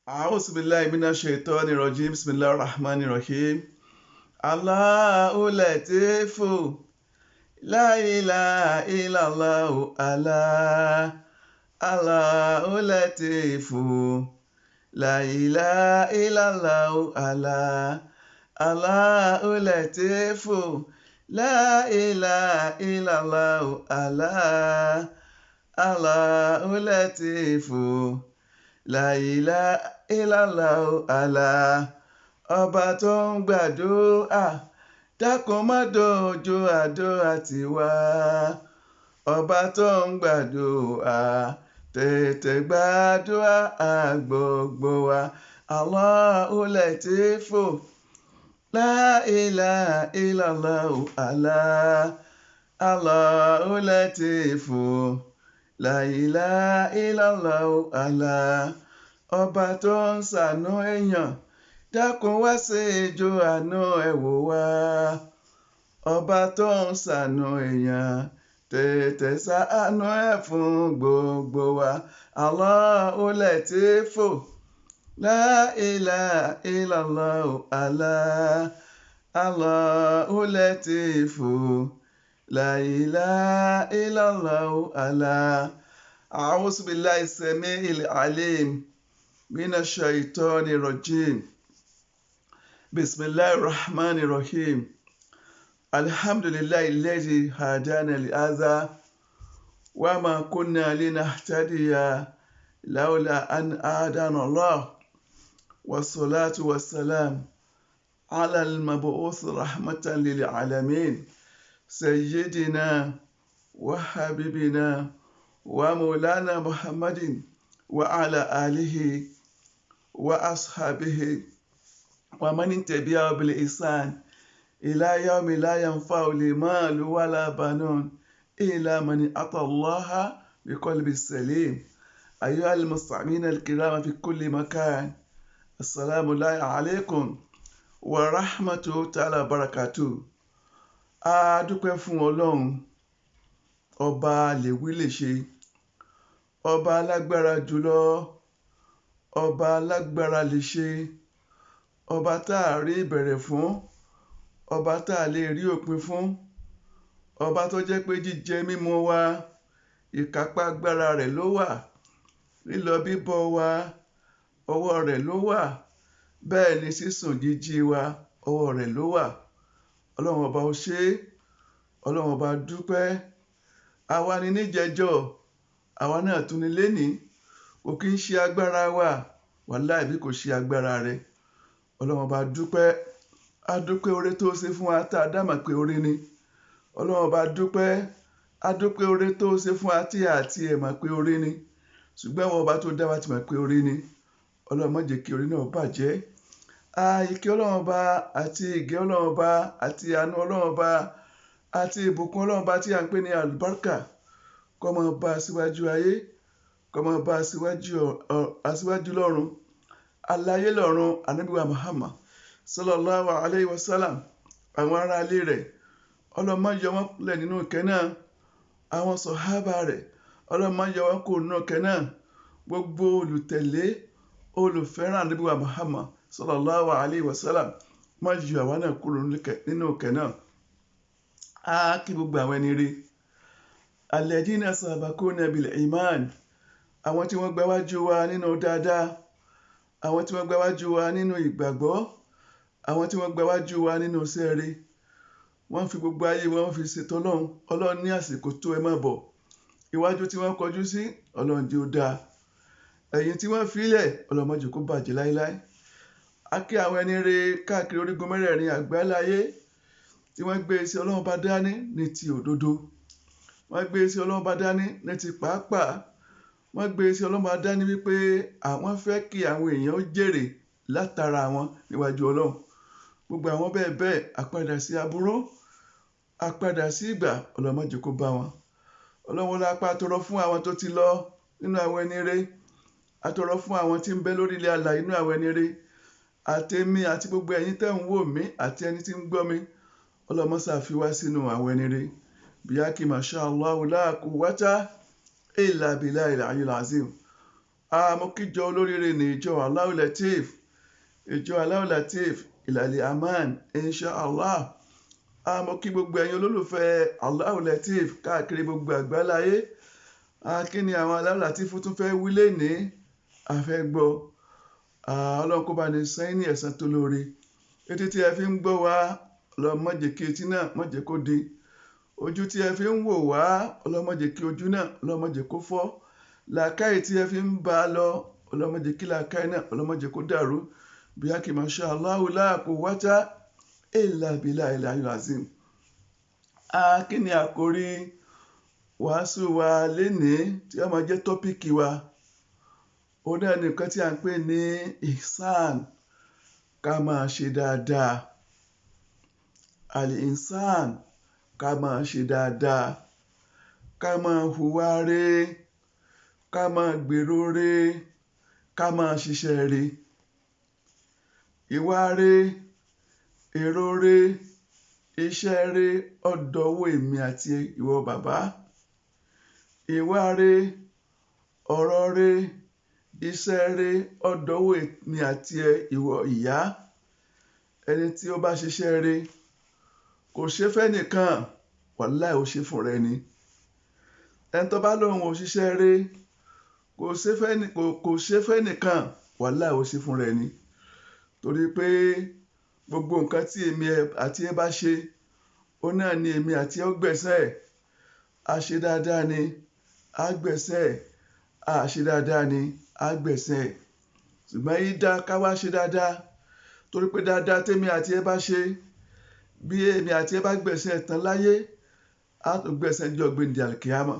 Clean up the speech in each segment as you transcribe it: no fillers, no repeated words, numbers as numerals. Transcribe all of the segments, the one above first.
أعوذ بالله من الشيطان الرجيم بسم الله الرحمن الرحيم الله لطيف لا إله إلا الله الله لطيف لا إله إلا الله الله لطيف لا إله إلا الله الله لطيف La ilaha illallah Allah ọba tó ń gbàdúrà dákun má dojú àdúrà tiwa ọba tó ń gbàdúrà tètè gbàdúrà gbogbo wa Allahu Latifu la ilaha illallah Allah Allahu Latifu. La ilaha illallah Allah ọba tó ń ṣàánú èèyàn dákun wá sí ijó àánú ẹ̀ wò wá ọba tó ń ṣàánú èèyàn tètè ṣàánú ẹ̀ fún gbogbo wa Allahu Latifu la ilaha illallah Allah Allahu Latifu. La ilaha illallah Allah أعوذ بالله السميع العليم من الشيطان الرجيم بسم الله الرحمن الرحيم الحمد لله الذي هدانا لهذا وما كنا لنهتدي لولا أن هدانا الله والصلاة والسلام على المبعوث رحمة للعالمين سيدنا وحبيبنا ومولانا محمد وعلى آله وأصحابه ومن تبعه بالإحسان إلى يوم لا ينفع مال ولا بنون إلا من أتى الله بقلب سليم أيها المستمعين الكرام في كل مكان السلام عليكم ورحمة الله وبركاته. A dúpẹ́ fún Ọlọ́run ọba lèwí lè ṣe ọba alágbára jùlọ ọba alágbára lè ṣe ọba tá a rí ìbẹ̀rẹ̀ fún ọba tá a lè rí òpin fún ọba tó jẹ́ pé jíjẹ mímu wa ìkápá agbára rẹ̀ ló wà lílọ bíbọ̀ wa ọwọ́ rẹ̀ ló wà bẹ́ẹ̀ ni sísùn jíjí wa ọwọ́ rẹ̀ ló wà. Ọlọ́run ọba ó ṣe ọlọ́run ọba dúpẹ́ àwa ni níjẹjọ́ àwa náà tún ní lénìí kò kí ń ṣe agbára wa wàláhì bí kò ṣe agbára rẹ̀ ọlọ́run ọba dúpẹ́ a dúpẹ́ oore tó ṣe fún wa tá a dámà pé oore ni ọlọ́run ọba dúpẹ́ a dúpẹ́ oore tó ṣe fún wa tí àti ẹ̀ mà pé oore ni ṣùgbọ́n àwọn ọba tó dá wa ti mà pé oore ni ọlọ́run má jẹ́ kí oore náà bàjẹ́. Ìkẹ́ ọlọ́run ọba àti ìgẹ́ ọlọ́run ọba àti àánú ọlọ́run ọba àti ìbùkún ọlọ́run ọba tí a ń pè ní àlùbáríkà kó máa bá aṣíwájú ayé kó máa bá aṣíwájú lọ́run aláyé lọ́run ànábì wa Muhammad sallallahu alayhi wa sallam àwọn ará ilé rẹ̀ ọlọ́run má yọ wọ́n lẹ̀ nínú ìkẹ́ náà àwọn sọ̀hábà rẹ̀ ọlọ́run má yọ wọ́n kúrò nínú ìkẹ́ náà gbogbo olùtẹ̀lé olùfẹ́ràn ànábì wa Muhammad sallallahu alayhi wa sallam má yọ àwa náà kúrò nínú ìkẹ́ náà. A kí gbogbo àwọn ẹni ire alladhina sabaquna bil iman àwọn tí wọ́n gbáwájú wa nínú dáadáa àwọn tí wọ́n gbáwájú wa nínú ìgbàgbọ́ àwọn tí wọ́n gbáwájú wa nínú sẹ́ẹ̀rẹ́ wọ́n fi gbogbo ayé wọn fi ṣètò ọlọ́run ní àsìkò tó ẹ má bọ̀ iwájú tí wọ́n kọjú sí ọlọ́run jẹ́ ó dáa ẹ̀yìn tí wọ́n filẹ̀ ọlọ́run má jẹ́ kó bàjẹ́ láéláé. A kí àwọn ẹni ire káàkiri orígun mẹ́rẹ̀ẹ̀rin àgbáláyé tí wọ́n gbé sí ọlọ́run bá dání ní ti òdodo wọ́n gbé sí ọlọ́run bá dání ní ti pàápàá wọ́n gbé sí ọlọ́run bá dání wípé àwọn fẹ́ kí àwọn èèyàn ó jèrè látara wọn níwájú ọlọ́run gbogbo àwọn bẹ́ẹ̀ bẹ́ẹ̀ àpadà sí aburú àpadà sí ìgbà ọlọ́run má jẹ́ kó bá wọn ọlọ́run wọlé apá àtọrọ fún àwọn tó ti lọ nínú àwọn ẹni ire àtọrọ fún àwọn tí ń bẹ lórí ilẹ̀ alààyè nínú àwọn ẹni ire àtẹ̀mí àti gbogbo ẹ̀yin tẹ́ ń wò mí àti ẹni tí ń gbọ́ mi ọlọ́run má ṣe fi wá sínú àwọn ẹni ire bíyá kí masha Allah la quwwata illa billahil aliyyil azim mo kíjọ olóríire ní ìjọ Allahu Latif, ìjọ Allahu Latif ìlàlẹ̀ aman inshallah. Mo kí gbogbo ẹ̀yin olólùfẹ́ Allahu Latif káàkiri gbogbo àgbáláyé. Kí ni àwọn Allahu Latif tún fẹ́ wí lénìí? A fẹ́ gbọ́. Ọlọ́run kó bá ní san ní ẹ̀san tó lóore. Etí tí ẹ fi ń gbọ́ wa, Ọlọ́run má jẹ́ kí etí náà má jẹ́ kó di. Ojú tí ẹ fi ń wò wá, Ọlọ́run má jẹ́ kí ojú náà, Ọlọ́run má jẹ́ kó fọ́. Làákàyè tí ẹ fi ń bá a lọ, Ọlọ́run má jẹ́ kí làákàyè náà, Ọlọ́run má jẹ́ kó dàrú. Bí a kì í masha Allahu la quwwata illa billahil aliyyil azim. Kí ni àkórí wàásù wa lénìí tí ó máa jẹ́ tọ́píìkì wa? Ó náà ní nǹkan tí a ń pè ní ihsan, ká máa ṣe dáadáa. Al-ihsan, ká máa ṣe dáadáa, ká máa hùwà rere, ká máa gbèrò rere, ká máa ṣiṣẹ́ rere. Ìwà rere, èrò rere, iṣẹ́ rere ó dọwọ́ èmi àti ìwọ bàbá. Ìwà rere, ọ̀rọ̀ rere, iṣẹ́ rere ó dọwọ́ èmi àti ìwọ ìyá. Ẹni tí ó bá ṣiṣẹ́ rere kò ṣe fẹ́ nìkan, wàláhì ó ṣe fún rẹ ni. Ẹni tó bá lóhun ò ṣiṣẹ́ rere kò ṣe fẹ́ nìkan, wàláhì ó ṣe fún rẹ ni. Torí pé gbogbo nǹkan tí èmi àti ẹ bá ṣe, ó náà ni èmi àti ẹ ó gbẹ̀sẹ̀. A ṣe dáadáa ni, a gbẹ̀sẹ̀. A ṣe dáadáa ni, a gbẹ̀sẹ̀. Ṣùgbọ́n ìdá ká wá ṣe dáadáa. Torí pé dáadáa tèmi àti ẹ bá ṣe, bí èmi àti ẹ bá gbẹ̀sẹ̀ tán láyé, a tún gbẹ̀sẹ̀ ní ọjọ́ gbéǹde àlìkìyámọ̀.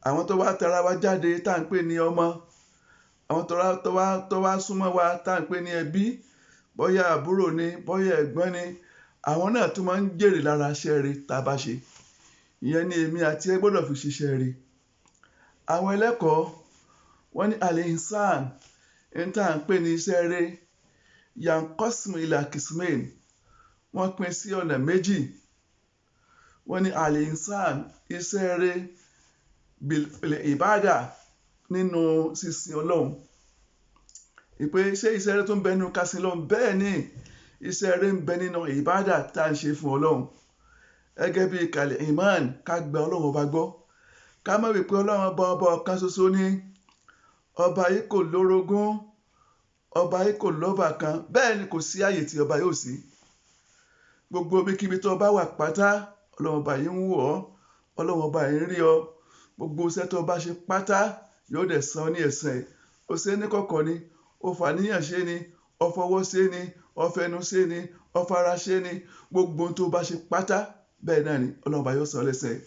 Àwọn tó wá tara wa jáde tá à ń pè ní ọmọ, àwọn tó wá súnmọ́ wa tá à ń pè ní ẹbí, bóyá àbúrò ni, bóyá ẹ̀gbọ́n ni, àwọn náà tún máa ń jèrè lára iṣẹ́ rere tá a bá ṣe. Ìyẹn ni èmi àti ẹ gbọ́dọ̀ fi ṣiṣẹ́ rere. Àwọn ẹlẹ́kọ̀ọ́ wọ́n ní al-ihsan, ní tá à ń pè ní iṣẹ́ rere, yanqasimu ila qismain, wọ́n pín sí ọ̀nà méjì. Wọ́n ní al-ihsan, iṣẹ́ rere bil ìbádà, nínú sísìn Ọlọ́run. Ìpè ṣé iṣẹ́ rere tó ń bẹ nínú ká sìn Ọlọ́run? Bẹ́ẹ̀ ni, iṣẹ́ rere ń bẹ nínú ìbádà tá à ń ṣe fún Ọlọ́run. Gẹ́gẹ́ bí kàlẹ̀ iman, ká gba Ọlọ́run ọba gbọ́. Ká mọ̀ wípé Ọlọ́run ọba ọ̀kan ṣoṣo ni. Ọba yìí kò lórogún, ọba yìí kò lọ́bàkan, bẹ́ẹ̀ ni kò sí ààyè tí ọba yóò sí. Gbogbo ibikíbi tó bá wà pátá, Ọlọ́run ọba yìí ń wò ọ́, Ọlọ́run ọba yìí ń rí ọ. Gbogbo iṣẹ́ tó bá ṣe pátá yóò dẹ̀ san ọ́ ní ẹ̀san ẹ̀. Ó ṣe ní kọ̀kọ̀ ni, ó fàníyàn ṣe ni, ó fọwọ́ ṣe ni, ó fẹnu ṣe ni, ó fara ṣe ni. Gbogbo ohun tó bá ṣe pátá, bẹ́ẹ̀ náà ni Ọlọ́run ọba yóò san ọ́ lẹ́san ẹ̀.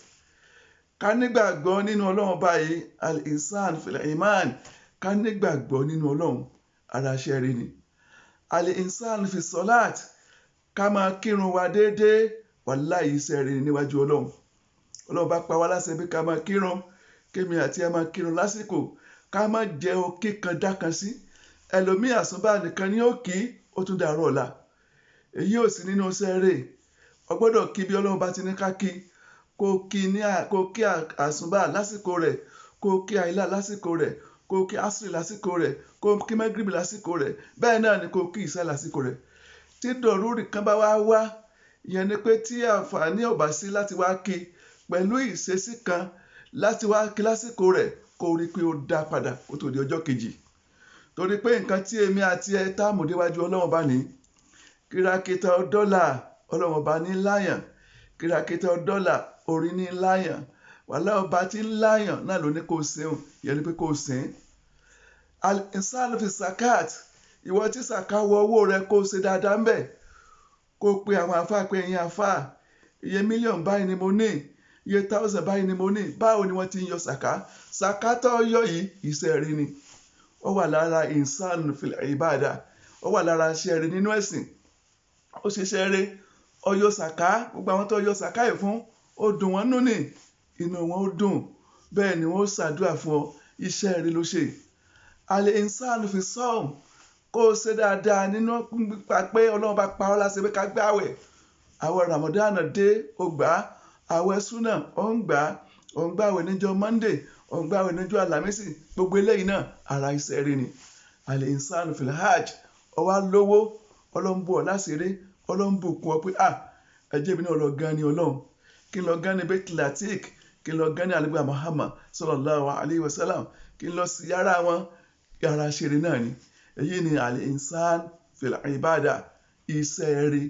Ká nígbàgbọ́ nínú Ọlọ́run ọba yìí, al-ihsan fil iman, ká nígbàgbọ́ nínú Ọlọ́run, ara iṣẹ́ rere ni. Al-ihsan fi salat, ká máa kírun wa déédéé, wàláhì iṣẹ́ rere níwájú Ọlọ́run. Ọlọ́run bá pa wá láṣẹ bí ká máa kírun, kémi àti ẹ máa kírun lásìkò, ká má jẹ́ òkè kan dákan sí. Ẹlòmíì àsùnbà nìkan ni ó kí, ó tún dàárọ̀ ọ̀la. Èyí ò sí nínú iṣẹ́ rere. O gbọ́dọ̀ kí bí Ọlọ́run bá ti ní ká kí. Kó kí àsùnbà lásìkò rẹ̀, kó kí àìlà lásìkò rẹ̀, kó kí asri lásìkò rẹ̀, kó kí mẹ́gírìbì lásìkò rẹ̀. Bẹ́ẹ̀ náà ni kó kí ìṣá lásìkò rẹ̀. Tí dọ̀rúrì kan bá wá, ìyẹn ni pé tí àǹfààní ò bá sí láti wá kí pẹ̀lú ìṣesí kan láti wá kí lásìkò rẹ̀, kó rí pé ó dá padà kó tó di ọjọ́ kejì. Torí pé nǹkan tí èmi àti ẹ táàmù déwájú Ọlọ́run bá ní, kìràkìtà dọ́là Ọlọ́run bá ní láyàn, kìràkìtà dọ́là orí ní láyàn, wàhálà ọba tí ń láyàn náà ló ní kó sìn, ìyẹn ni pé kó sìn. Al-ihsan fi zakat, ìwọ tí sàká wọ owó rẹ kó ṣe dáadáa ń bẹ̀, kó pe àwọn àfáà pé ẹ̀yin àfáà, iye mílíọ̀nù báyìí ni mo ní, iye 1000 báyìí ni mo ní. Báwo ni wọ́n ti ń yọ sàká? Sàká tó yọ yìí iṣẹ́ rere ni. Ó wà lára ihsan fil ibada, ó wà lára iṣẹ́ rere nínú ẹ̀sìn. Ó ṣiṣẹ́ rere, ó yọ sàká, gbogbo àwọn tó yọ sàká yìí fún, ó dùn wọ́n nú ni, inú wọn ó dùn. Bẹ́ẹ̀ ni wọ́n ó ṣàdúrà fún ọ, iṣẹ́ rere ló ṣe. Al-ihsan fi sawm, kó o ṣe dáadáa nínú pípa pé Ọlọ́run bá pa ọ́ láṣẹ pé ká gbààwẹ̀. Àwẹ̀ Ramadan dé, ó gbà á. Àwẹ̀ súnà, ó ń gbà á. Ó ń gbààwẹ̀ níjọ́ Monday, ọ̀gbà ìnájọ́ àlàmísì gbogbo eléyìí náà ara iṣẹ́ rí ni al-insanu fil hajj ọwá lówó ọlọ́mbù ọ̀ láṣìírí ọlọ́mbù kún ọ pé ẹjẹ́ mi náà lọ gan ni ọlọ́run kí n lọ gan ni Baitul Atiq kí n lọ gan ni alẹ́gbà Muhammad sallallahu alayhi wa sallam kí n lọ sí yàrá wọn yàrá ṣeré náà ni èyí ni al-insan fil ibada iṣẹ́ rí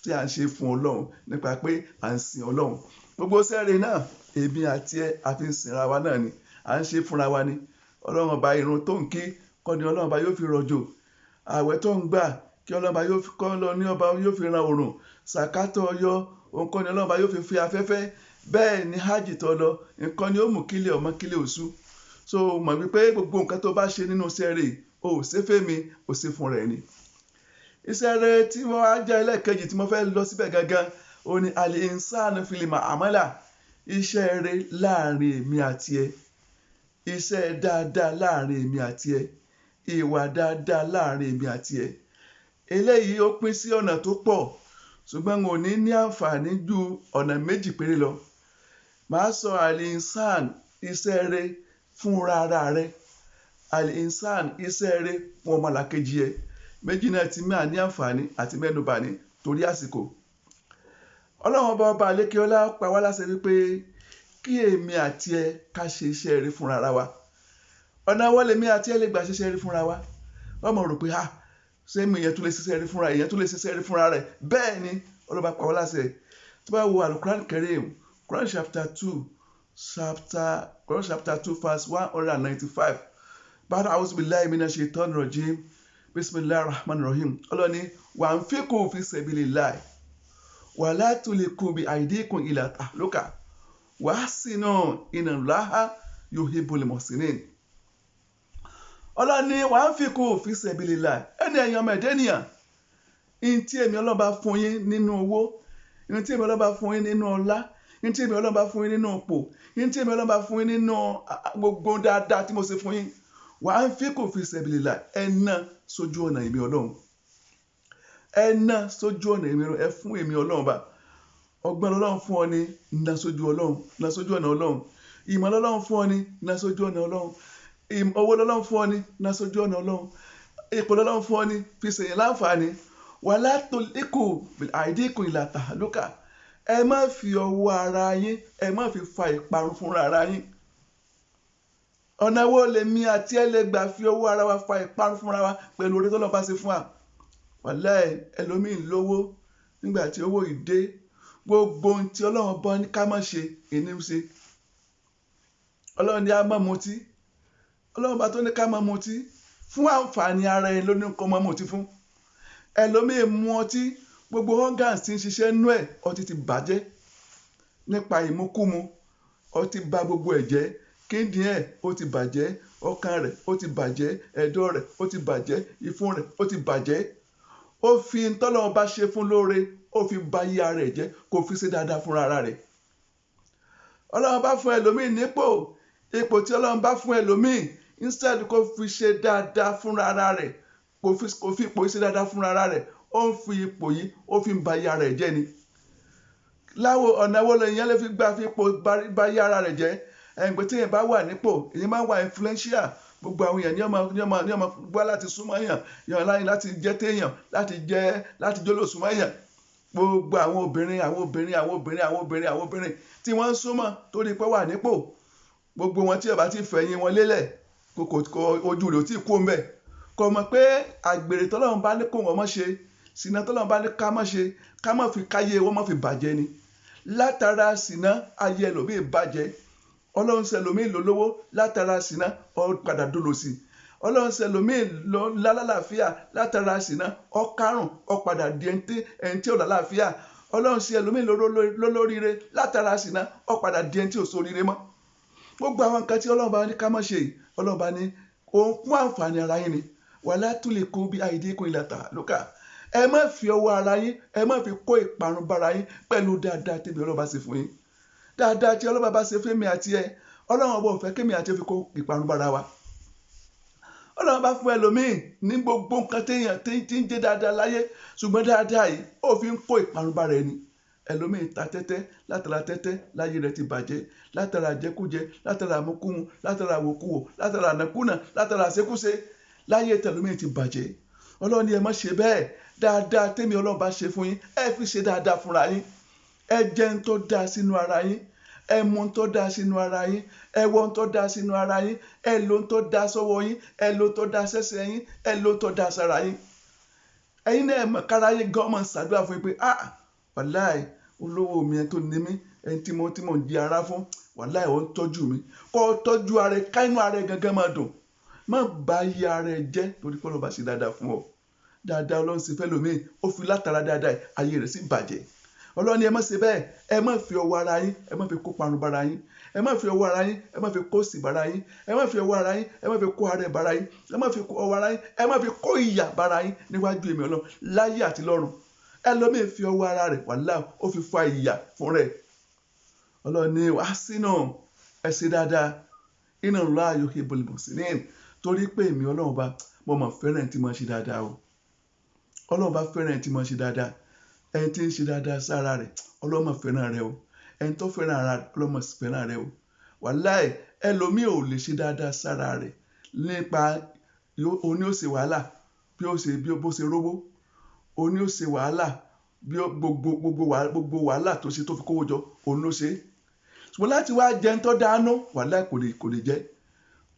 tí a ń ṣe fún ọlọ́run nípa pé à ń sin ọlọ́run gbogbo sẹ́ẹ̀rẹ̀ náà èmi àti ẹ àfi ń sinra wa náà ni à ń ṣe fúnra wa ni ọlọ́run ọba irun tó ń kí kọ́ ni ọlọ́run ọba yóò fi rọ̀jò ààwẹ̀ tó ń gbà kí ọlọ́run ọba yóò fi ran òrùn sàkátọ̀ ọyọ nǹkan ni ọlọ́run ọba yóò fi afẹ́fẹ́ bẹ́ẹ̀ ni hajj tó lọ nǹkan ni ó mú kílẹ̀ ọmọ kílẹ̀ oṣù so mọ̀ wípé gbogbo nǹkan tó bá ṣe nínú sẹ́ẹ̀rẹ̀ o ò ṣe fẹ́mi ò ṣe fún rẹ̀ ni iṣẹ́ rẹ̀ tí wọ́n á jẹ́ ẹlẹ́ẹ̀kejì tí mo fẹ́ lọ síbẹ̀ gangan ó ní al-insanu fil mu'amala iṣẹ́ rẹ̀ láàrin èmi àti ẹ iṣẹ́ dáadáa láàrin èmi àti ẹ ìwà dáadáa láàrin èmi àti ẹ eléyìí ó pín sí ọ̀nà tó pọ̀ ṣùgbọ́n n ò ní àǹfààní ju ọ̀nà méjì péré lọ màá sọ al-insan iṣẹ́ rẹ̀ fúnra ara rẹ̀ al-insan iṣẹ́ rẹ̀ fún ọmọlàkejì ẹ méjì náà ti máa ní àǹfààní àti mẹ́nubà ní torí àsìkò ọlọ́run ọba àlékeọlá pa wá láṣẹ wípé kí èmi àti ẹ ká ṣe iṣẹ́ rere fúnra ara wa ọ̀nà wọ́n lèmi àti ẹ lè gbà ṣiṣẹ́ rere fúnra wa wọ́n mọ̀ rò pé ṣé mi ìyẹn tó lè ṣiṣẹ́ rere fúnra ìyẹn tó lè ṣiṣẹ́ rere fúnra rẹ̀ bẹ́ẹ̀ ni ọlọ́ba pa wá láṣẹ tó bá wo Al-Quran Karim Quran chapter 2 verse 195 ba'da a'udhu billahi minash shaitanir rajim bismillahir rahmanir rahim ọlọ́ni wa anfiqu fi sabilillahi wa la tulqu bi aydikum ila tahluka wa ahsinu inna Allaha yuhibbul muhsinin ọlọ́ni wa anfiqu fi sabilillahi ẹni ẹ̀yàn ọmọ ẹ̀dẹ́ nìyàn in tí èmi Ọlọ́run bá fún yín nínú owó in tí èmi Ọlọ́run bá fún yín nínú ọlá in tí èmi Ọlọ́run bá fún yín nínú òpò in tí èmi Ọlọ́run bá fún yín nínú gbogbo dáadáa tí mo ṣe fún yín wa anfiqu fi sabilillahi ẹ ná sójú ọ̀nà èmi Ọlọ́run ẹ ná sójú ọ̀nà èmi Ọlọ́run ẹ fún èmi Ọlọ́run bá ọgbọ́n Ọlọ́run fún ọ ní ná sójú ọ̀nà Ọlọ́run ìmọ̀ Ọlọ́run fún ọ ní ná sójú ọ̀nà Ọlọ́run owó Ọlọ́run fún ọ ní ná sójú ọ̀nà Ọlọ́run ipò Ọlọ́run fún ọ ní fi ṣèyàn láǹfààní wala tulqu bi aydikum ila tahluka ẹ má fi ọwọ́ ara yín ẹ má fi fa ìparun fúnra ara yín ọ̀nà wo lèmi àti ẹ lè gbà fi ọwọ́ ara wa fa ìparun fúnra wa pẹ̀lú orí tọ́lọ́ bá ṣe fún wa wàláhì ẹlòmíì lówó nígbà tí owó yìí dé gbogbo ohun tí Ọlọ́run bọ́ ní ká má ṣe ìní ń ṣe Ọlọ́run ní a má mutí Ọlọ́run bá tó ní ká má mutí fún àǹfààní ara ẹ ló ní kó má mutí fún ẹlòmíì mu ọtí gbogbo organs tí ń ṣiṣẹ́ nú ẹ̀ ọtí ti bàjẹ́ nípa ìmúkúmu ọtí bà gbogbo ẹ̀ jẹ́ kíndìn ẹ̀ ó ti bàjẹ́ ọkàn rẹ̀ ó ti bàjẹ́ ẹ̀dọ̀ rẹ̀ ó ti bàjẹ́ ìfun rẹ̀ ó ti bàjẹ́ ó fi ntọ́lọ́run bá ṣe fún lóore ó fi bà yí ara rẹ̀ jẹ́ kó fi ṣe dáadáa fúnra ara rẹ̀ Ọlọ́run bá fún ẹlòmíì nípò ipò tí Ọlọ́run bá fún ẹlòmíì instead kó fi ṣe dáadáa fúnra ara rẹ̀ kó fi ipò yìí ṣe dáadáa fúnra ara rẹ̀ ó ń fi ipò yìí ó fi ń bà yí ara rẹ̀ jẹ́ ni láwo ọ̀nà wo lèyàn lè fi gbà fi ipò bà yí ara rẹ̀ jẹ́ ẹgbẹ́ tí èèyàn bá wà nípò èèyàn máa ń wà influential gbogbo àwọn èèyàn ní ọmọ gbọ́ láti súnmọ́ èèyàn láyìn láti jẹ́ téèyàn láti jóló súnmọ́ èèyàn gbogbo àwọn obìnrin tí wọ́n ń súnmọ́ torí pé wà nípò gbogbo wọn tí ọba ti fẹ̀yìn wọn lélẹ̀ ojú rẹ̀ ò tí kú mbẹ̀ kò mọ̀ pé àgbèrè tọ́lọ́run bá ní kó wọn mọ́ ṣe sìnà tọ́lọ́run bá ní ká mọ́ ṣe ká mọ́ fi káyé wọn mọ́ fi bàjẹ́ ni látara sìnà ayé ẹlòmíì bàjẹ́ Ọlọ́run ṣẹlòmíì lólówó látara sìnà ó padà dólòsì Ọlọ́run ṣẹlòmíì lálàáfíà látara sìnà ó kárùn ó padà di ẹni tí ò lálàáfíà Ọlọ́run ṣẹlòmíì lólóríire látara sìnà ó padà di ẹni tí ò sóríire mọ́ gbogbo àwọn nǹkan tí Ọlọ́run bá ní ká mọ́ ṣe Ọlọ́run bá ní òun fún àǹfààní ara yín ni wala tulqu bi aydikum ila tahluka ẹ má fi ọwọ́ ara yín ẹ má fi kó ìparun bára yín pẹ̀lú dáadáa tí Ọlọ́run bá ṣe fún yín dáadáa tí Ọlọ́run bá ṣe fún mi àti ẹ Ọlọ́run ọba ò fẹ́ kémi àti ẹ fi kó ìparun bára wa Ọlọ́run bá fún ẹlòmíì ní gbogbo nǹkan téèyàn tí ń jẹ́ dáadáa láyé ṣùgbọ́n dáadáa yìí ó fi ń kó ìparun bára ẹni ẹlòmíì ta tẹ́tẹ́, látara tẹ́tẹ́ láyé rẹ̀ ti bàjẹ́, látara àjẹkújẹ, látara àmúkúmu, látara àwòkúwò, látara ànákúnà, látara àṣekúṣe láyé tẹlòmíì ti bàjẹ́. Ọlọ́run ní ẹ má ṣe bẹ́ẹ̀. Dáadáa tèmi Ọlọ́run bá ṣe fún yín, ẹ fi ṣe dáadáa fúnra yín. Ẹ jẹ ń tó dáa sínú ara yín, ẹ mu ń tó dáa sínú ara yín, ẹ wọ ń tó dáa sínú ara yín, ẹ lo ń tó dáa sọ́wọ́ yín, ẹ lo ń tó dáa sẹ́sẹ̀ yín, ẹ lo ń tó dáa sára yín. Ẹ̀yin náà mọ̀ kára yín gan mọ̀ ṣàdúrà fún yín pé wàláì olówó mi ẹni tó ní mí, ẹni tí mo ń di ara fún, wàláì ó ń tọ́jú mi. Kọ́ tọ́jú ara ẹ, káínú ara ẹ gangan máa dùn. Má bá yí ara ẹ jẹ́ torí pé Ọlọ́run bá ṣe dáadáa fún ọ. Dáadáa Ọlọ́run ṣe fẹ́ lómi, ó fi látara dáadáa ayé rẹ̀ sì bàjẹ́. Ọlọ́run ní ẹ má ṣe bẹ́ẹ̀, ẹ má fi ọwọ́ ara yín, ẹ má fi kó parun bara yín, ẹ má fi ọwọ́ ara yín, ẹ má fi kó òṣì bara yín, ẹ má fi ọwọ́ ara yín, ẹ má fi kó àárẹ̀ bara yín, ẹ má fi ọwọ́ ara yín, ẹ má fi kó ìyà bara yín níwájú èmi Ọlọ́run láyé àti lọ́run. Ẹlòmíì fi ọwọ́ ara rẹ̀ wàláhì ó fi fa ìyà fún rẹ̀. Ọlọ́run ní ahsinu, ẹ ṣe dáadáa, inna Allaha yuhibbul muhsinin, torí pé èmi Ọlọ́run bá mo mọ̀ fẹ́ràn tí mo ṣe dáadáa o. Ọlọ́run bá fẹ́ràn tí mo ṣe dáadáa. Ẹni tí ń ṣe dáadáa sára rẹ̀ Ọlọ́run máa fẹ́ràn rẹ̀ o. Ẹni tó fẹ́ràn ara rẹ̀ Ọlọ́run máa fẹ́ràn rẹ̀ o. Wàláhì ẹlòmíì ò lè ṣe dáadáa sára rẹ̀ nípa oní ó ṣe wàhálà bí bó ṣe rówó, oní ó ṣe wàhálà bí gbogbo wàhálà tó ṣe tó fi kówó jọ òun ló ṣe. Ṣùgbọ́n láti wá jẹun tó dáná wàláhì kò lè jẹ.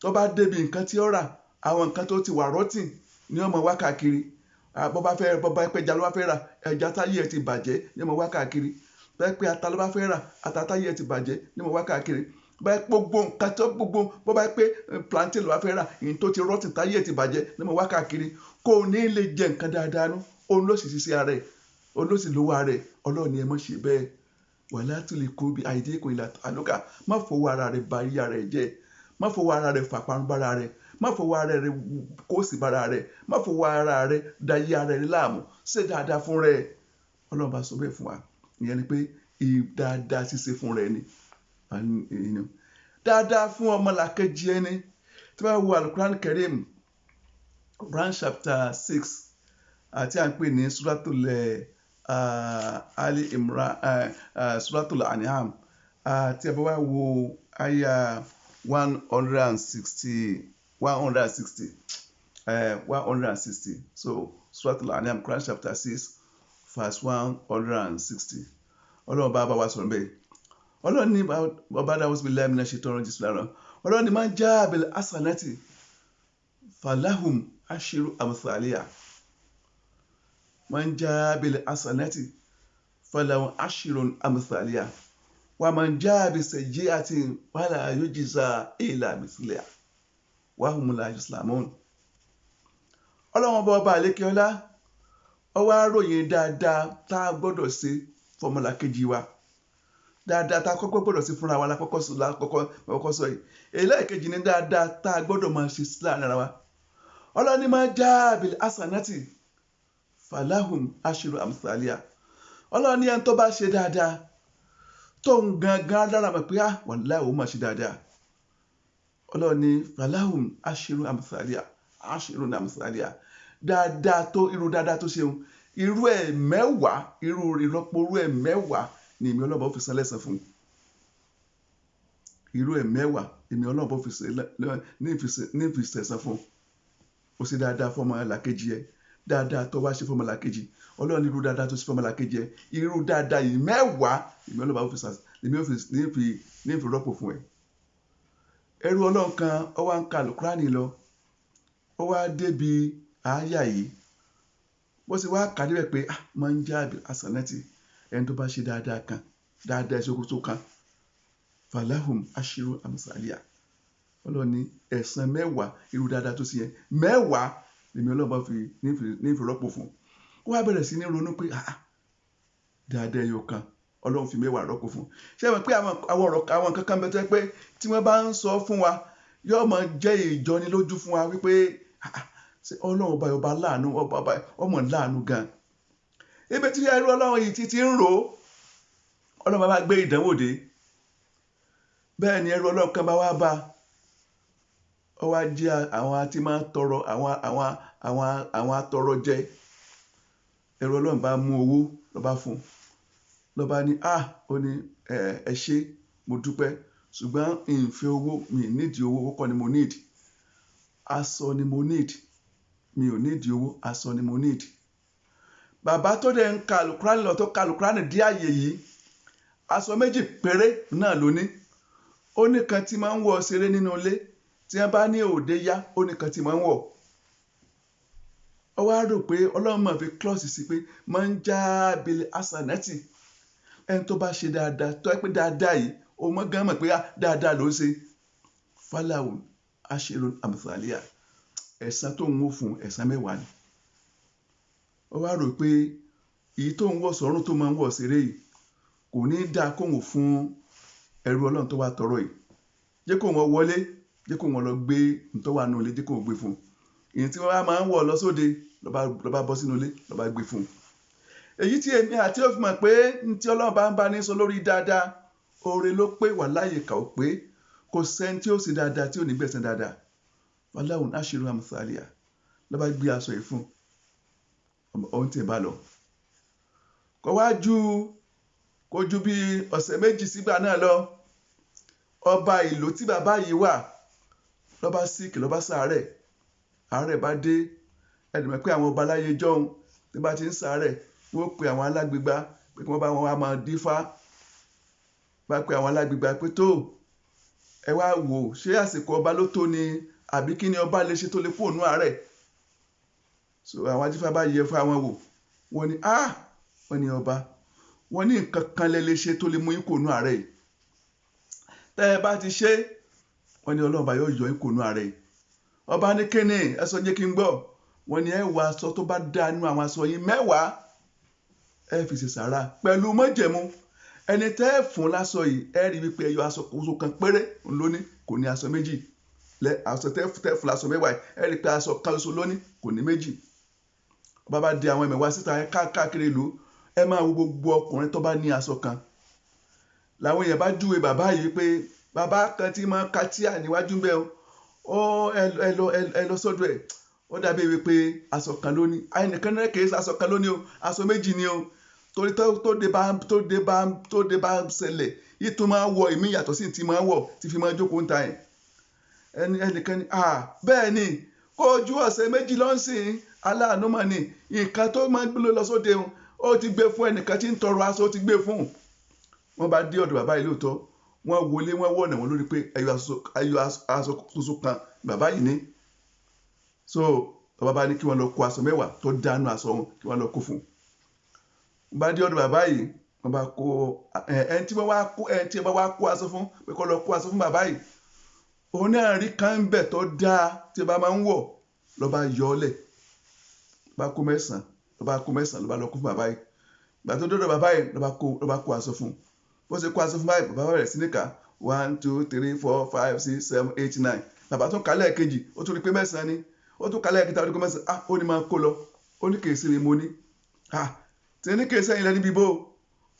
Tó bá débi nǹkan tí ó rà, àwọn nǹkan tó ti wà rọ́tìn ni ó máa wá káàkiri. Bọ́bá pẹ́ ẹja ló bá fẹ́ rà, ẹja táyé ẹ ti bàjẹ́ ni ó máa wá káàkiri. Bọ́bá pẹ́ ata ló bá fẹ́ rà, ata táyé ẹ ti bàjẹ́ ni ó máa wá káàkiri. Gbogbo nǹkan tó bọ́bá pẹ́ plantain ló bá fẹ́ rà, ìyẹn tó ti rọ́tìn táyé ẹ ti bàjẹ́ ni ó máa wá káàkiri. Kò ní lè jẹ nǹkan dáadáa nú, òun ló sì ṣiṣẹ́ ara ẹ̀, òun ló sì lówó ara ẹ̀. Ọlọ́run ní ẹ má ṣe bẹ́ẹ̀. Wala tulqu bi aydikum ila tahaluka, má fọwọ́ ara rẹ̀ ba ayé ara rẹ̀ jẹ́, má fọwọ́ ara rẹ̀ fàparun bára rẹ̀, má fọwọ́ ara rẹ̀ kó sì bára rẹ̀, má fọwọ́ ara rẹ̀ da ayé ara rẹ̀ láàmú. Ṣe dáadáa fún rẹ̀. Ọlọ́run bá sọ bẹ́ẹ̀ fún wa. Ìyẹn ni pé dáadáa ṣíṣe fún rẹ̀ ni. Dáadáa fún ọmọlàkejì ẹni. Tí wọ́n wo Al-Quran Karim, Quran chapter 6 àti à ń pè ní Suratul Ali Imran, Suratul An'am, tí a bá wá wo àyà 160. So Suratul An'am, Quran chapter 6 verse 160. Ọlọ́run bá wa sọ̀rọ̀ bẹ́ẹ̀. Ọlọ́run ní bàbá dáwọ́ síbi láì mìíràn ṣe tọrọ jésù lára. Ọlọ́run ní máa ń já bil hasanati falahum ashiru amthaliha. Man jaa bil hasanati falahu ashiru amthaliha. Wa man jaa bis sayyi'ati fala yujza illa mithliha wa hum la yuslamun. Ọlọ́run ọba àlékè ọlá, ó wá ròyìn dáadáa tá a gbọ́dọ̀ ṣe fọmọlàkejì wa. Dáadáa tá a kọ́kọ́ gbọ́dọ̀ ṣe fúnra wa lákọ́kọ́ sọ yìí. Ẹlẹ́ẹ̀kejì ni dáadáa tá a gbọ́dọ̀ máa ṣe láàrin ara wa. Ọlọ́run ní máa jaa bil hasanati falahum ashiru amthaliha. Ọlọ́run ní ẹni tó bá ṣe dáadáa tó ń gangan dára mọ̀ pé wàláhì ó máa ṣe dáadáa. Ọlọ́run ní falahum ashiru amthaliha. Dáadáa tó irú dáadáa tó ṣeun, irú ẹ̀ mẹ́wàá, irú ìlọ́po irú ẹ̀ mẹ́wàá ni èmi Ọlọ́run bá fi san lẹ́san fún. Irú ẹ̀ mẹ́wàá èmi Ọlọ́run bá ní fi sẹ̀san fún. Ó ṣe dáadáa fún ọmọlàkejì ẹ, dáadáa tó wá ṣe fún ọmọlàkejì. Ọlọ́run ní irú dáadáa tó ṣe fún ọmọlàkejì ẹ, irú dáadáa yìí mẹ́wàá èmi Ọlọ́run bá ní fi rọ́pò fún ẹ. Ẹrú Ọlọ́run kan ó wá ń ka Al-Qur'ani lọ, ó wá débi àáyà yìí, bó ṣe wá kà níbẹ̀ pé man jaa bil hasanati, ẹni tó bá ṣe dáadáa kan, dáadáa ìṣòkòtò kan, falahum ashiru amthaliha. Ọlọ́run ní ẹ̀san mẹ́wàá irú dáadáa tó ṣe yẹn mẹ́wàá lèmi Ọlọ́run bá ní fi rọ́pò fún. Ó wá bẹ̀rẹ̀ sí ní ronú pé dáadáa ẹyọ kan Ọlọ́run fi mẹ́wàá rọ́pò fún. Ṣé ẹ mọ̀ pé àwọn kankan bẹ tó yẹ pé tí wọ́n bá ń sọ fún wa yóò máa jẹ́ ìjọnilójú fún wa wípé Ọlọ́run ọba láàánú, ọmọ láàánú gan. Ibi tí ẹrú Ọlọ́run yìí ti ń rò ó, Ọlọ́run bá gbé ìdánwò dé. Bẹ́ẹ̀ ni ẹrú Ọlọ́run kan bá wá bá, ó wá jẹ́ àwọn tí máa ń tọrọ, àwọn atọrọ jẹ. Ẹrú Ọlọ́run bá mú owó lọ bá fún. lọ́ba ní ó ní ẹ ṣé mo dúpẹ́ ṣùgbọ́n ìfẹ́ owó mi nídìí owó kọ́ ni mo need aṣọ ni mo need mi ò nídìí owó aṣọ ni mo need. Bàbá tó dẹ̀ ń ka alukurani lọ tó ka alukurani dí àyè yìí aṣọ méjì péré náà ló ní. Ó ní kan tí máa ń wọ̀ ṣeré nínú ilé tí wọ́n bá ní òde yá ó ní kan tí máa ń wọ̀. Ó wá rò pé Ọlọ́run máa fi klọ́ọ̀sì sí pé máa ń já abẹ́lẹ̀ asanẹ́tì ẹni tó bá ṣe dáadáa tó ẹ pé dáadáa yìí ó mọ́ gán mọ̀ pé dáadáa ló ń ṣe fáláwù aṣèrò àmùsàlíà ẹ̀san tó ń wò fún ẹ̀san 10 ni. Ó wá rò pé èyí tó ń wọ̀ sọ́run tó máa ń wọ̀ ṣeré yìí kò ní dáa kó wọ́n fún ẹrú Ọlọ́run tó wá tọrọ yìí jẹ́ kó wọ́n wọlé jẹ́ kó wọ́n lọ gbé tó wà nínú ilé jẹ́ kó wọ́n gbé fún èyí tí wọ́n máa ń wọ̀ lọ sóde lọ́ba bọ́ sínú ilé lọ́ba gbé fún. Èyí tí èmi àti ó fi mọ̀ pé tí Ọlọ́run bá ń bá ní sọ lórí dáadáa oore ló pé wà láyè kà ó pé kò sẹ́ni tí ó sì dáadáa tí ò ní gbẹ̀san dáadáa wàláhùn aṣírò àmùsàlíà lọ́ba gbé aṣọ yìí fún ohun tí ì bá lọ. Kò ju bí ọ̀sẹ̀ méjì sígbà náà lọ ọba ìlú tí bàbá yìí wà lọ́ba síkì lọ́ba ṣàárẹ̀ àárẹ̀ bá dé ẹni mọ̀ pé àwọn ọba láyé jọ́hun tí bá ti ń ṣàárẹ̀ wọ́n pe àwọn alágbègbà pé kí wọ́n bá wọn wá máa dífá bá pe àwọn alágbègbà pé tó ẹ wá wò ṣé àsìkò ọba ló tó ni àbí kí ni ọba lè ṣe tó lè kú òun àárẹ̀. So àwọn adífá bá yẹ fún àwọn wò wọ́n ní wọ́n ní ọba wọ́n ní nǹkan kan lè ṣe tó lè mú yín kò òun àárẹ̀ yìí tẹ́ ẹ bá ti ṣe wọ́n ní Ọlọ́run bá yóò yọ yín kò òun àárẹ̀ yìí. Ọba ní kíni ẹ sọ jẹ́ kí n gbọ́ wọ́n ní ẹ wọ aṣọ tó bá dáa nínú àwọn aṣọ yìí 10 ẹ fi ṣe sàrà pẹ̀lú májẹ̀mú ẹni tẹ́ ẹ fún láṣọ yìí ẹ rí wípé ẹyọ aṣọ kan péré lóní kò ní aṣọ méjì aṣọ tẹ́ fún láṣọ 10 ẹ rí pé aṣọ kan ṣoṣo lóní kò ní méjì. Ọba bá di àwọn ẹ̀mẹ̀wá síta ẹ káàkiri ìlú ẹ máa wo gbogbo ọkùnrin tó bá ní aṣọ kan làwọn èèyàn bá júwe bàbá yìí pé bàbá kan tí máa ka tíà níwájú bẹ́ẹ̀ ẹ lọ sọ́dọ̀ ẹ̀ ó dàbí wípé aṣọ kan lóní àìnìkan náà kì í ṣe aṣọ kan lóní o aṣọ méjì ni o torí tó dé bá ṣẹlẹ̀ yìí tó máa wọ ìmí yàtọ̀ sí ti máa wọ̀ tí fi máa jókòó ń ta ẹ̀ ẹnìkan ni bẹ́ẹ̀ ni kó ojú ọ̀sẹ̀ méjì lọ́sìn aláàánú mọ̀ ni nǹkan tó máa ń gbé lọ sóde ó ti gbé fún ẹnìkan tí ń tọrọ aṣọ ó ti gbé fún wọn bá dé ọ̀dọ̀ bàbá yìí lóòótọ́ wọn wọlé wọn wọ̀nà wọn lórí pé ẹyọ aṣọ tuntun kan bàbá yìí ní so bàbá bá ní kí wọn lọ kó aṣọ 10 tó dánú aṣọ wọn kí wọn lọ kó fún wọn bá dé ọ̀dọ̀ bàbá yìí wọn bá kó ẹni tí wọn wá kó aṣọ fún pé kó lọ kó aṣọ fún bàbá yìí òun náà rí kan bẹ̀ tó dáa tí bàbá máa ń wọ̀ lọ́ba yọ ọ́ lẹ̀ bá kó 9 lọ́ba lọ kó fún bàbá yìí gbà tó dọ́dọ̀ bàbá yìí lọ́ba kó aṣọ fún bó ṣe kó aṣọ fún báyìí bàbá rẹ̀ sí níkà 1 2 3 4 5 6 7 8 9 bàbá tún kálẹ̀ kejì ó tún rí pé 9 ni ó tún kálẹ̀ kẹta ó rí pé 9 ó ní máa kó lọ ó ní kèsì ni mo ní tí ní kèsì ẹ̀yìn lẹ́ni bíbó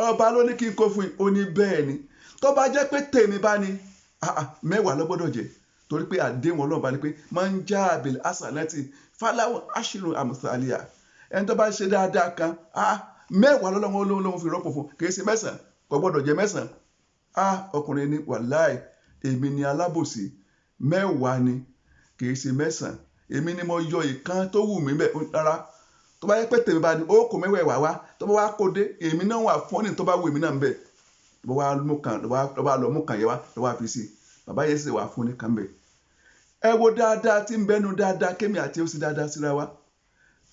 ọba ló ní kí n kó fún yìí ó ní bẹ́ẹ̀ ni tó bá jẹ́ pé tèmi bá ní 10 ló gbọ́dọ̀ jẹ́ torí pé àdéhùn Ọlọ́run bá ní pé máa ń já àbẹ̀lẹ̀ asanati fáláwọ̀ aṣírò àmùsàlíà ẹni tó bá ṣe dáadáa kan 10 lọ́lọ́run fi rọ́pò fún kì í ṣe 9 kò gbọ́dọ̀ jẹ́ 9 ọkùnrin ni wàláì èmi ni alábòsí 10 ni kì í ṣe 9 èmi ni mo yọ ìkan tó wù mí bẹ́ẹ̀ rárá tó bá yẹ pé tèmi bá ní ó kò 10 wá tó bá wá kó dé èmi náà wà fún ní tó bá wù mí náà bẹ́ẹ̀ ló bá lọ mú kan yẹ wá ló wá fi sí bàbá yẹn sì wà fún ní kan bẹ́ẹ̀. Ẹ wo dáadáa tí ń bẹnu dáadáa kémi àti ó sì dáadáa síra wa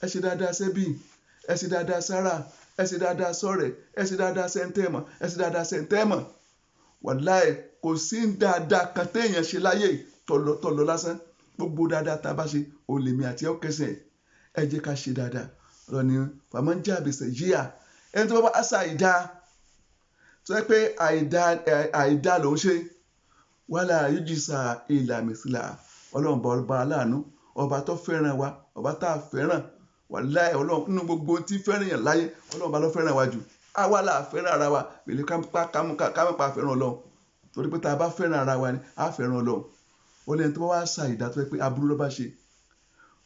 ẹ ṣe dáadáa sẹ́bí ẹ ṣe dáadáa sára ẹ ṣe dáadáa sọ́rẹ̀ ẹ ṣe dáadáa sẹ́ńtẹ́mọ̀ ẹ ṣe dáadáa sẹ́ńtẹ́mọ̀ wàláì kò sí dáadáa kan téèyàn ṣe láyé tọ̀lọ̀ lásán gbogbo dáadáa tá a bá ṣe olèmi àti ọkẹsẹ̀ ẹ jẹ́ ká ṣe dáadáa ọ̀rọ̀ ni fàmọ́ ń jẹ́ àbẹ̀sẹ̀ yíyà ẹni tó bá bá àṣà àìdá tó yẹ pé àìdá ló ń ṣe wàhálà yóò jí sa ìlà mẹ́sìlá Ọlọ́run bá aláàánú ọba tó fẹ́ràn wa ọba tá a fẹ́ràn wàláì Ọlọ́run nínú gbogbo tí fẹ́ràn yàn láyé Ọlọ́run bá lọ fẹ́ràn wa jù àwa là fẹ́ràn ara wa pẹ̀lú kámọ́pá fẹ́ràn Ọlọ́run torí pé tá a bá fẹ́ràn ara wa ni a fẹ́ràn Ọlọ́run ó lẹ́yìn tó bá wá sa ìdá tó yẹ pé aburú ló bá ṣe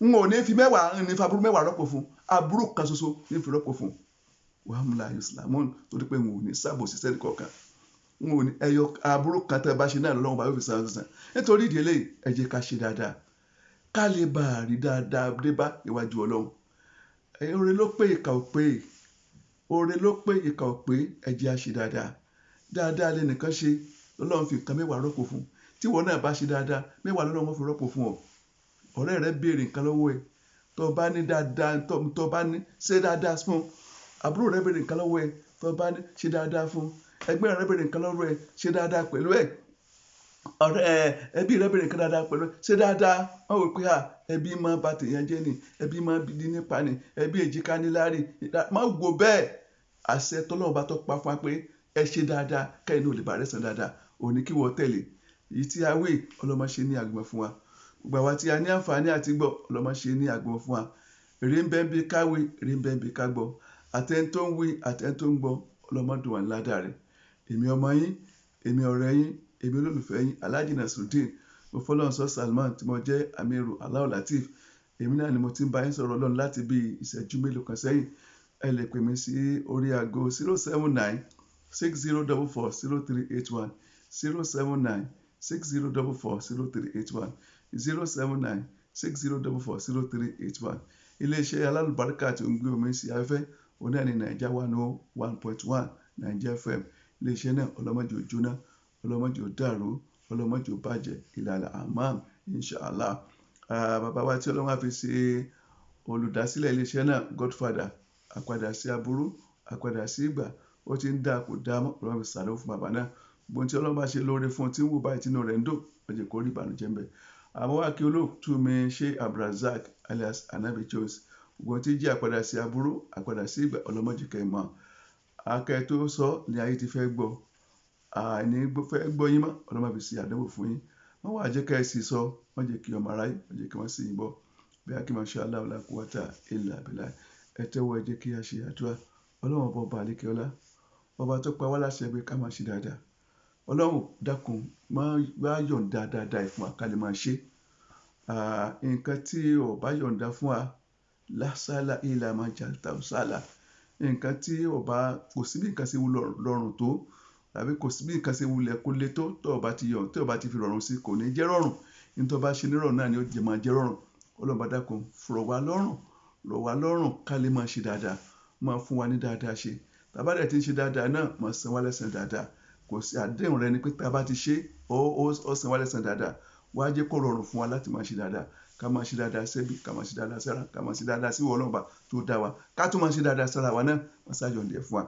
n ò ní fi 10 ní fa aburú 10 rọ́pò fún aburú kan ṣoṣo ní fi rọ́pò fún wa hum la yuslamun torí pé wọn ò ní ṣàbòsí sẹ́ni kọ̀ọ̀kan wọn ò ní ẹyọ aburú kan tẹ́ bá ṣe náà lọ́wọ́ bá yóò fi san san nítorí ìdí eléyìí ẹ jẹ́ ká ṣe dáadáa ká lè bá a rí dáadáa dé bá iwájú ọlọ́run oore ló pé ìkà ò pé oore ló pé ìkà ò pé ẹ jẹ́ á ṣe dáadáa lè nìkan ṣe lọ́lọ́run fi nǹkan mẹ́wàá rọ́pò fún tí wọn náà bá ṣe dáadáa mẹ́wàá lọ́lọ́run fi rọ́pò fún ọ ọ̀rẹ́ rẹ béèrè nǹkan lọ́wọ́ ẹ tó bá ní dáadáa tó bá ní ṣe dáadáa fún àbúrò rẹ béèrè nǹkan lọ́wọ́ ẹ tó bá ní ṣe dáadáa fún ẹgbẹ́ rẹ béèrè nǹkan lọ́wọ́ ẹ ṣe dáadáa pẹ̀lú ẹ ọ̀rẹ́ ẹbí rẹ béèrè nǹkan dáadáa pẹ̀lú ṣe dáadáa wọn wò pé ẹbí máa bá tèèyàn jẹ́ ni ẹbí máa bí nípa ni ẹbí èjìká níláàrí má wò bẹ́ẹ̀ àṣẹ tọ́lọ́run bá tó pa fún wa pé ẹ ṣe dáadáa kẹ́yìn ní olè bá rẹ̀ sàn dáadáa òní kí wọ́n tẹ̀lé èyí tí a wí ọlọ́mọ ṣe ní àgbọ̀n fún wa gbogbo àwa tí a ní àǹfààní àti gbọ́ ọlọ́mọ ṣe ní àgbọ̀n fún wa èrè ń bẹ bí káwé èrè ń bẹ bí ká gbọ́ àtẹni tó ń wí àtẹni tó ń gbọ́ ọlọ́mọ dùn wà ládàá rẹ̀ èmi ọmọ yín èmi ọ̀rẹ́ yín èmi olólùfẹ́ yín Alhaji Nasrudeen mo fọlọ́nsọ Salman tí mo jẹ́ Amiru Alao Lateef èmi náà ni mo ti ń bá yín sọ̀rọ̀ Ọlọ́run láti bí ìṣẹ́jú mélòó kan sẹ́yìn ẹ lè pè mí sí orí aago 079 6044 0381 079 6044 0381 079 6044 0381 iléeṣẹ́ alálùbáríkà tí ó ń gbé omi sí afẹ́fẹ́ oní ẹni Naija 101.1 Naija FM iléeṣẹ́ náà ọlọ́mọdé ò jóná ọlọ́mọdé ò dàrú ọlọ́mọdé ò bàjẹ́ ìlànà amam inshallah bàbá wa tí ọlọ́mọ fi ṣe olùdásílẹ̀ iléeṣẹ́ náà Godfather àpadà sí aburú àpadà sí ìgbà ó ti ń dá kò dá mọ́ ọlọ́mọ fi sàdó fún bàbá náà gbogbo tí ọlọ́mọ bá ṣe lóore fún tí ń wò báyìí tínú rẹ̀ ń dò ọjọ́ kò rí ìbànújẹ́ ń bẹ àmọ́ wá kí olóòtú mi ṣe Abdulrasaq alias Anabi Jones gbogbo tí jí àpadà sí aburú àpadà sí ìgbà ọlọ́mọdé kẹ́ mọ́ akẹ́ tó sọ ní ayé ti fẹ́ gbọ́ àní fẹ́ gbọ́ yín mọ́ ọlọ́mọ fi ṣe àdánwò fún yín wọ́n wà jẹ́ ká ẹ sì sọ wọ́n jẹ́ kí ọmọ aráyé wọ́n jẹ́ kí wọ́n sì yín bọ́ bí a kí máa ṣe aláwọ̀ la quwwata illa billah ẹ tẹ́wọ́ ẹ jẹ́ kí a ṣe àdúrà ọlọ́run bọ́ ọba àlékè ọlá ọba tó pa wá láṣẹ pé ká máa ṣe dáadáa ọlọ́run dákun máa yọ̀ǹda dáadáa ìfún wa ká lè máa ṣe nǹkan tí ò bá yọ̀ǹda fún wa lásàlá ìlà máa jà tàùsàlà nǹkan tí ò bá kò sí bí nǹkan ṣe wù lọ́rùn tó tàbí kò sí bí nǹkan ṣe wulẹ̀ kó lé tó tó o bá ti yọ̀ tó o bá ti fi rọrùn sí kò ní jẹ́ rọrùn ní tó bá ṣe nírọ̀rùn náà ni ó jẹ́ máa jẹ́ rọrùn ọlọ́run bá dákun rọ̀ wá lọ́rùn ká lè máa ṣe dáadáa máa fún wa ní dáadáa ṣe tàbá dẹ̀ ti ń ṣe dáadáa náà máa san wá lẹ́san dáadáa kò sí àdéhùn rẹ ni pé tá a bá ti ṣe ó san wá lẹ́san dáadáa wá jẹ́ kó rọrùn fún wa láti máa ṣe dáadáa ká máa ṣe dáadáa sẹ́bí ká máa ṣe dáadáa sára ká máa ṣe dáadáa sí Ọlọ́run bá tó dá wa ká tún máa ṣe dáadáa sára wa náà wọ́n ṣáàjọ̀ ǹdẹ̀ fún wa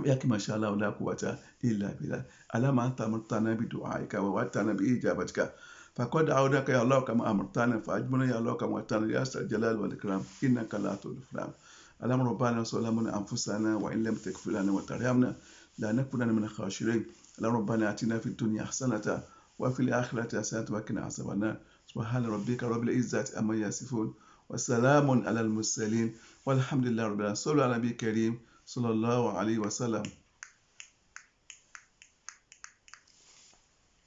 bí a kì máa ṣe aláwọ̀ la quwwata illa billah alama anta amartana bi du'aika wa wa'adtana bi ijabatika faqad a'udaka ya Allah kama amartana fa'ajibna ya Allah kama wa'adtana ya sal jalal wal ikram innaka la tukhlifu al-mi'ad اللهم ربنا ظلمنا انفسنا وان لم تغفر لنا وترحمنا لنكونن من الخاسرين اللهم ربنا اتنا في الدنيا حسنه وفي الاخره حسنه وقنا عذاب النار سبحان ربك رب العزه عما يصفون وسلام على المرسلين والحمد لله رب العالمين صلوا على النبي الكريم صلى الله عليه وسلم